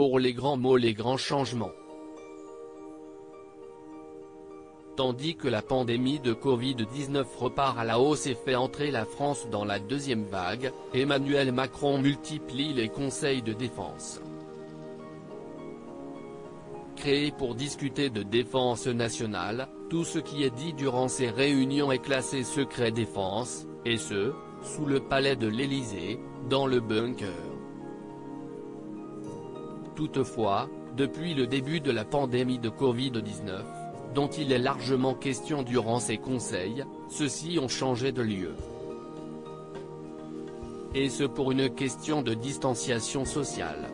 pour les grands mots, les grands changements. Tandis que la pandémie de Covid-19 repart à la hausse et fait entrer la France dans la deuxième vague, Emmanuel Macron multiplie les conseils de défense. Créé pour discuter de défense nationale, tout ce qui est dit durant ces réunions est classé secret défense, et ce, sous le palais de l'Élysée, dans le bunker. Toutefois, depuis le début de la pandémie de Covid-19, dont il est largement question durant ces conseils, ceux-ci ont changé de lieu. Et ce pour une question de distanciation sociale.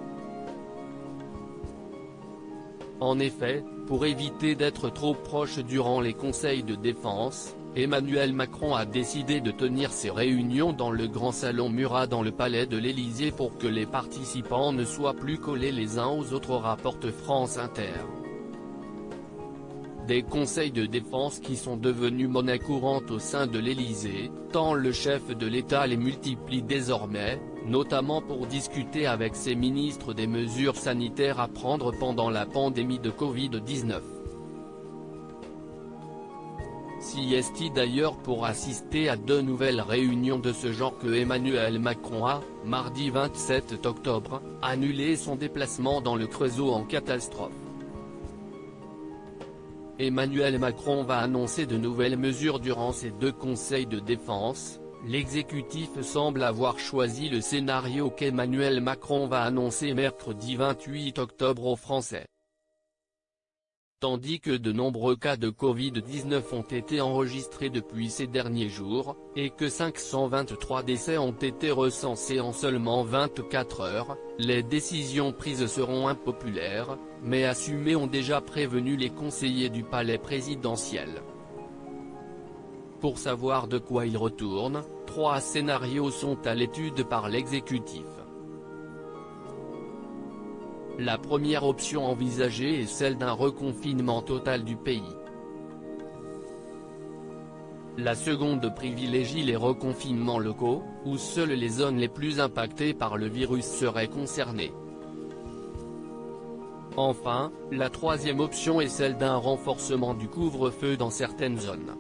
En effet, pour éviter d'être trop proche durant les conseils de défense, Emmanuel Macron a décidé de tenir ses réunions dans le grand salon Murat dans le palais de l'Élysée pour que les participants ne soient plus collés les uns aux autres, rapporte France Inter. Des conseils de défense qui sont devenus monnaie courante au sein de l'Élysée, tant le chef de l'État les multiplie désormais, notamment pour discuter avec ses ministres des mesures sanitaires à prendre pendant la pandémie de Covid-19. S'y est-il d'ailleurs pour assister à 2 nouvelles réunions de ce genre que Emmanuel Macron a, mardi 27 octobre, annulé son déplacement dans le Creusot en catastrophe. Emmanuel Macron va annoncer de nouvelles mesures durant ces 2 conseils de défense. L'exécutif semble avoir choisi le scénario qu'Emmanuel Macron va annoncer mercredi 28 octobre aux Français. Tandis que de nombreux cas de Covid-19 ont été enregistrés depuis ces derniers jours, et que 523 décès ont été recensés en seulement 24 heures, les décisions prises seront impopulaires, mais assumées, ont déjà prévenu les conseillers du palais présidentiel. Pour savoir de quoi il retourne, 3 scénarios sont à l'étude par l'exécutif. La première option envisagée est celle d'un reconfinement total du pays. La seconde privilégie les reconfinements locaux, où seules les zones les plus impactées par le virus seraient concernées. Enfin, la troisième option est celle d'un renforcement du couvre-feu dans certaines zones.